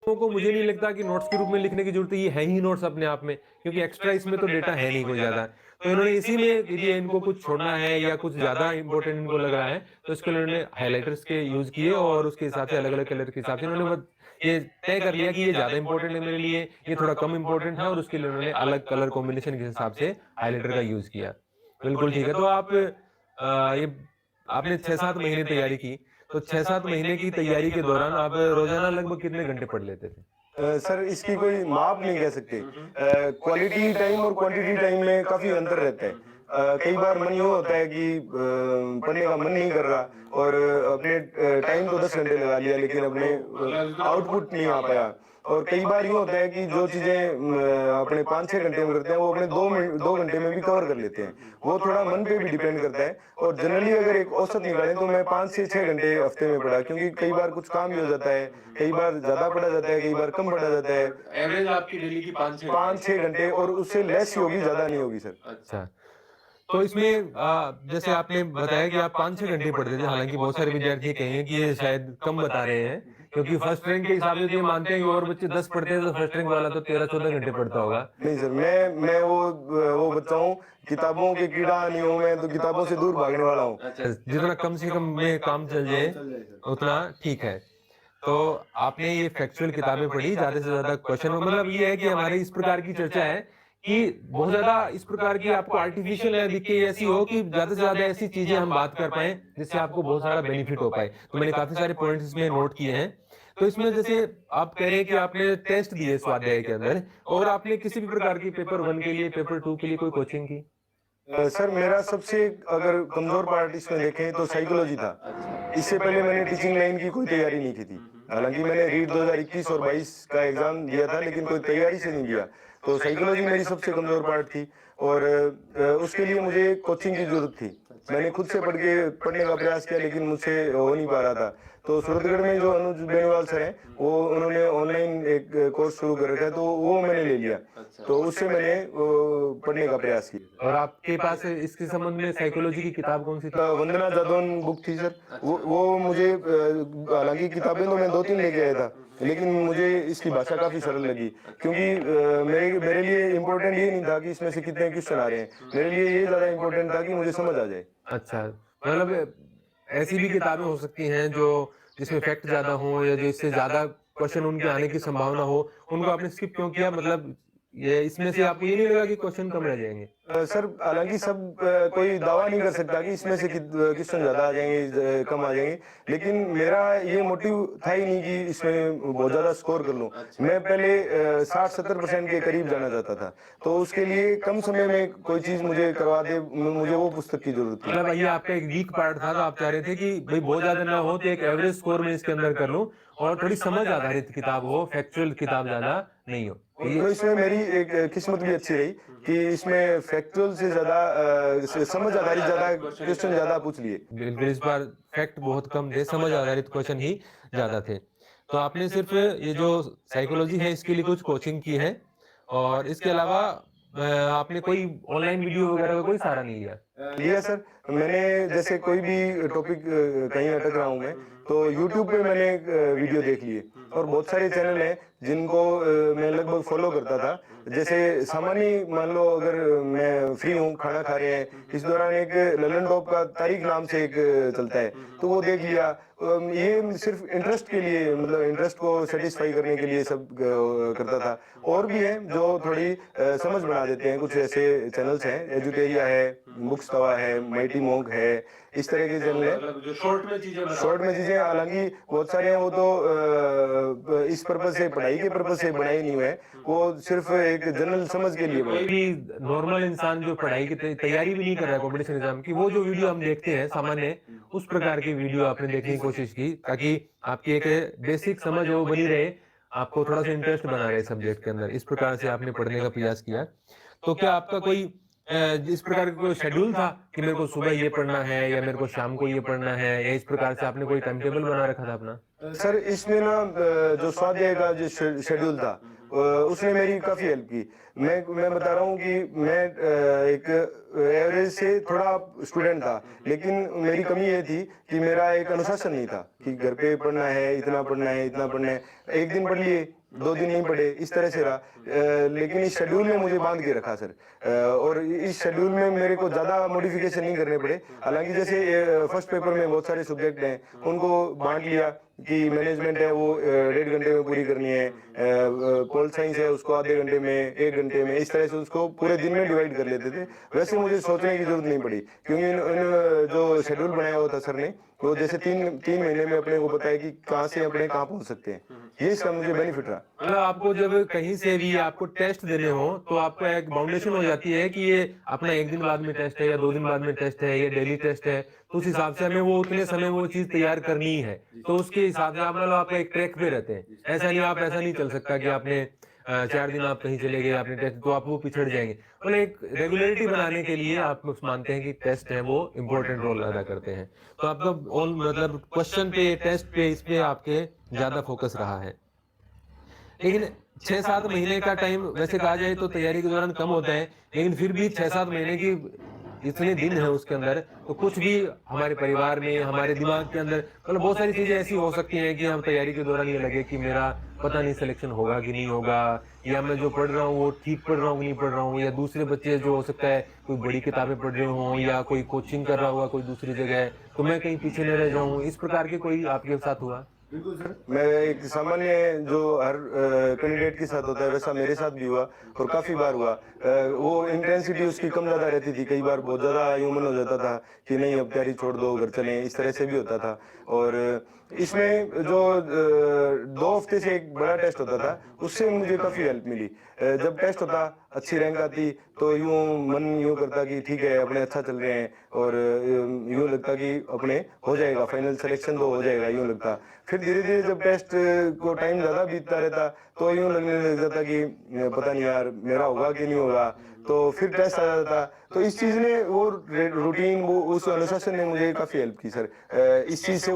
को मुझे नहीं लगता कि नोट्स के रूप में लिखने की जरूरत है, ये है ही नोट्स अपने आप में, क्योंकि एक्स्ट्रा इसमें तो डेटा है नहीं कोई ज्यादा। तो इन्होंने इसी में यदि इनको कुछ छोड़ना है या कुछ ज्यादा इंपॉर्टेंट इनको लग रहा है तो इसके लिए इन्होंने हाइलाइटर्स के यूज किए और उसके हिसाब से अलग अलग कलर के हिसाब से इन्होंने ये तय कर लिया कि ये ज्यादा इंपॉर्टेंट है मेरे लिए, ये थोड़ा कम इंपॉर्टेंट है, और उसके लिए उन्होंने अलग कलर कॉम्बिनेशन के हिसाब से हाइलाइटर का यूज किया। बिल्कुल ठीक है। तो आप ये आपने 6-7 महीने तैयारी की, तो 6-7 महीने की तैयारी के दौरान आप रोजाना लगभग कितने घंटे पढ़ लेते थे? सर इसकी कोई माप नहीं कह सकते। क्वालिटी टाइम और क्वांटिटी टाइम में काफ़ी अंतर रहता है। कई बार मन यूँ होता है कि पढ़ने का मन नहीं कर रहा और अपने टाइम तो 10 घंटे लगा लिया लेकिन अपने आउटपुट नहीं आ पाया। और कई बार यूँ होता है कि जो चीज़ें अपने 5-6 घंटे में करते हैं वो अपने 2 घंटे में भी कवर कर लेते हैं। वो थोड़ा मन पे भी डिपेंड करता है। और जनरली अगर एक औसत निकालें तो मैं 5 से 6 घंटे हफ्ते में पढ़ा, क्योंकि कई बार कुछ काम भी हो जाता है, कई बार ज़्यादा पढ़ा जाता है, कई बार कम पढ़ा जाता है। एवरेज आपकी डेली की 5-6 घंटे और उससे लेस ही होगी, ज़्यादा नहीं होगी सर। अच्छा। तो इसमें जैसे आपने बताया कि आप 5-6 घंटे पढ़ते थे, हालांकि बहुत सारे विद्यार्थी कहेंगे कि ये शायद कम बता रहे हैं, क्योंकि फर्स्ट रैंक के हिसाब से तो ये मानते हैं कि और बच्चे 10 पढ़ते हैं तो फर्स्ट रैंक वाला तो 13-14 घंटे पढ़ता होगा। नहीं सर, मैं वो बच्चा हूँ, किताबों के कीड़ा नहीं हूँ मैं, तो किताबों से दूर भागने वाला हूँ। अच्छा, जितना कम से कम में काम चल जाए उतना ठीक है। तो आपने ये फैक्चुअल किताबें पढ़ी, ज्यादा से ज्यादा क्वेश्चन, मतलब ये है कि हमारे इस प्रकार की चर्चा है कि बहुत ज्यादा इस प्रकार की आपको आर्टिफिशियल ना दिखे, ऐसी हो कि ज्यादा से ज्यादा ऐसी चीजें हम बात कर पाए जिससे आपको बहुत सारा बेनिफिट हो पाए। तो मैंने काफी सारे पॉइंट्स इसमें नोट किए हैं। तो इसमें जैसे आप कह रहे हैं कि आपने टेस्ट दिए स्वाध्याय के अंदर, और आपने किसी भी प्रकार की पेपर 1 के लिए, पेपर 2 के लिए कोई कोचिंग की? सर मेरा सबसे अगर कमजोर पार्ट इसमें देखें तो साइकोलॉजी था। इससे पहले मैंने टीचिंग लाइन की कोई तैयारी नहीं की थी। हालांकि मैंने रीट 2021 और 22 का एग्जाम दिया था लेकिन कोई तैयारी से नहीं दिया। तो साइकोलॉजी मेरी सबसे कमजोर पार्ट थी और उसके लिए मुझे कोचिंग की जरूरत थी। मैंने खुद से पढ़ने का प्रयास किया लेकिन मुझसे हो नहीं पा रहा था। तो सूरतगढ़ में जो अनुज बेनीवाल सर हैं, वो उन्होंने ऑनलाइन एक कोर्स शुरू कर रखा है, तो वो मैंने ले लिया। तो उससे मैंने पढ़ने का प्रयास किया। और आपके पास इसके संबंध में साइकोलॉजी की किताब कौन सी थी? वंदना जादौन बुक थी सर। वो मुझे हालांकि किताबें तो मैं 2-3 लेके आया था लेकिन मुझे इसकी भाषा काफी सरल लगी, क्योंकि मेरे मेरे लिए इम्पोर्टेंट ये नहीं था कि इसमें से कितने क्वेश्चन आ रहे हैं, मेरे लिए ये ज्यादा इम्पोर्टेंट था कि मुझे समझ आ जाए। अच्छा, मतलब ऐसी भी किताबें हो सकती हैं जो जिसमें फैक्ट ज्यादा हो या जो इससे ज्यादा क्वेश्चन उनके आने की संभावना हो, उनको आपने स्किप क्यों किया? मतलब ये इसमें से आपको ये नहीं लगा कि क्वेश्चन कम रह जाएंगे? सर हालांकि सब कोई दावा नहीं कर सकता कि इसमें से क्वेश्चन ज्यादा आ जाएंगे, कम आ जाएंगे, लेकिन मेरा ये मोटिव था ही नहीं कि इसमें बहुत ज्यादा स्कोर कर लूं। मैं पहले 60-70% के करीब जाना चाहता था, तो उसके लिए कम समय में कोई चीज मुझे करवा दे, मुझे वो पुस्तक की जरूरत थी। मतलब ये आपका एक वीक पार्ट था, तो आप चाह रहे थे कि भाई बहुत ज्यादा ना हो तो एक एवरेज स्कोर में इसके अंदर कर लूं, और थोड़ी समझ आधारित किताब हो, फैक्चुअल किताब ज्यादा नहीं हो। तो इसमें मेरी एक किस्मत भी अच्छी रही कि इसमें फैक्चुअल से ज्यादा समझ आधारित ज्यादा क्वेश्चन ज्यादा पूछ लिए। बिल्कुल, इस बार फैक्ट बहुत कम थे, समझ आधारित क्वेश्चन ही ज्यादा थे। तो आपने सिर्फ ये जो साइकोलॉजी है इसके लिए कुछ कोचिंग की है, और इसके अलावा आपने कोई ऑनलाइन वीडियो वगैरह का कोई सहारा नहीं लिया? लिया सर। मैंने जैसे कोई भी टॉपिक कहीं अटक रहा हूँ मैं, तो यूट्यूब पे मैंने एक वीडियो देख लिए, और बहुत सारे चैनल हैं जिनको मैं लगभग फॉलो करता था। जैसे सामान्य मान लो अगर मैं फ्री हूँ, खाना खा रहे हैं, इस दौरान एक ललन टॉप का तारीख नाम से एक चलता है, तो वो देख लिया। ये सिर्फ इंटरेस्ट के लिए, मतलब इंटरेस्ट को सेटिस्फाई करने के लिए सब करता था। और भी हैं जो थोड़ी समझ बना देते हैं, कुछ ऐसे चैनल्स हैं, एजुटेरिया है, बुक्स तवा है, माइटी मॉन्क है, इस तरह के चैनल है जो शॉर्ट में चीजें, हालांकि बहुत सारे हैं वो तो इस पर्पज से, पढ़ाई के पर्पज से बनाए नहीं हुए हैं, वो सिर्फ एक जनरल समझ के लिए कोई बनाए। भी नॉर्मल इंसान जो पढ़ाई की तैयारी भी नहीं कर रहा है कॉम्पिटिशन एग्जाम की, वो जो वीडियो हम देखते हैं सामान्य, उस प्रकार की वीडियो आपने देखने की कोशिश की ताकि आपकी एक बेसिक समझ वो बनी रहे, आपको थोड़ा सा इंटरेस्ट बना रहे सब्जेक्ट के अंदर, इस प्रकार से आपने पढ़ने का प्रयास किया। तो क्या आपका कोई इस प्रकार का कोई शेड्यूल था कि मेरे को सुबह ये पढ़ना है या मेरे को शाम को ये पढ़ना है, या इस प्रकार से आपने कोई टाइम टेबल बना रखा था अपना? सर इसमें ना जो स्वाध्याय का जो शेड्यूल था उसने मेरी काफ़ी हेल्प की। मैं बता रहा हूँ कि मैं एक एवरेज से थोड़ा स्टूडेंट था, लेकिन मेरी कमी ये थी कि मेरा एक अनुशासन नहीं था कि घर पे पढ़ना है, इतना पढ़ना है, इतना पढ़ना है। एक दिन पढ़ लिए, 2 दिन नहीं पढ़े, इस तरह से रहा। लेकिन इस शेड्यूल ने मुझे बांध के रखा सर। और इस शेड्यूल में मेरे को ज़्यादा मॉडिफिकेशन नहीं करने पड़े। हालांकि जैसे फर्स्ट पेपर में बहुत सारे सब्जेक्ट हैं, उनको बांट लिया कि मैनेजमेंट है वो 1.5 घंटे में पूरी करनी है, पोल साइंस है उसको आधे घंटे में, 1 घंटे में, इस तरह से उसको पूरे दिन में डिवाइड कर लेते थे। वैसे मुझे सोचने की जरूरत नहीं पड़ी, क्योंकि इन जो शेड्यूल बनाया हुआ था सर ने, वो जैसे तीन महीने में अपने को बताया कि कहाँ से अपने कहाँ पहुंच सकते हैं। ये इसका मुझे बेनिफिट रहा। मतलब आपको जब कहीं से भी आपको टेस्ट देने हो तो आपको एक बाउंडेशन हो जाती है कि ये अपना 1 दिन बाद में टेस्ट है या 2 दिन बाद में टेस्ट है या डेली टेस्ट है, तो उस हिसाब से हमें वो उतने समय वो चीज तैयार करनी ही है। तो उसके हिसाब से आप मतलब आप एक ट्रैक पे रहते हैं। ऐसा नहीं चल सकता कि आपने 4 दिन आप कहीं चले गए आपने टेस्ट, तो आप वो पिछड़ जाएंगे। मतलब एक रेगुलरिटी बनाने के लिए आप मानते हैं कि टेस्ट है वो इम्पोर्टेंट रोल अदा करते हैं। तो आपका ऑन मतलब क्वेश्चन पे, टेस्ट पे, इस पे आपके ज्यादा फोकस रहा है। लेकिन 6-7 महीने का टाइम वैसे कहा जाए तो तैयारी के दौरान कम होता है, लेकिन फिर भी 6-7 महीने की इतने दिन है उसके अंदर, तो कुछ भी हमारे परिवार में, हमारे दिमाग के अंदर मतलब बहुत सारी चीजें ऐसी हो सकती हैं कि हम तैयारी के दौरान ये लगे कि मेरा पता नहीं सिलेक्शन होगा कि नहीं होगा, या मैं जो पढ़ रहा हूँ वो ठीक पढ़ रहा हूँ कि नहीं पढ़ रहा हूँ, या दूसरे बच्चे जो हो सकता है कोई बड़ी किताबें पढ़ रहे हों या कोई कोचिंग कर रहा होगा कोई दूसरी जगह, तो मैं कहीं पीछे न रह जाऊँ। इस प्रकार के कोई आपके साथ हुआ? बिल्कुल सर, मैं एक सामान्य जो हर कैंडिडेट के साथ होता है वैसा मेरे साथ भी हुआ, और काफ़ी बार हुआ। वो इंटेंसिटी उसकी कम ज़्यादा रहती थी, कई बार बहुत ज़्यादा ह्यूमन हो जाता था कि नहीं अब तैयारी छोड़ दो घर चलें, इस तरह से भी होता था। और इसमें जो 2 हफ्ते से एक बड़ा टेस्ट होता था, उससे मुझे काफ़ी हेल्प मिली। जब टेस्ट होता, अच्छी रैंक आती, तो यूँ मन यूँ करता कि ठीक है अपने अच्छा चल रहे हैं, और यूँ लगता कि अपने हो जाएगा, फाइनल सिलेक्शन तो हो जाएगा, यूँ लगता। फिर धीरे धीरे जब टेस्ट को टाइम ज़्यादा बीतता रहता, तो यूँ लगने लग जाता कि पता नहीं यार मेरा होगा कि नहीं होगा, तो फिर टेस्ट आ जाता। तो इस चीज़ ने वो रूटीन, वो उस अनुशासन ने मुझे काफ़ी हेल्प की सर। इस चीज़ से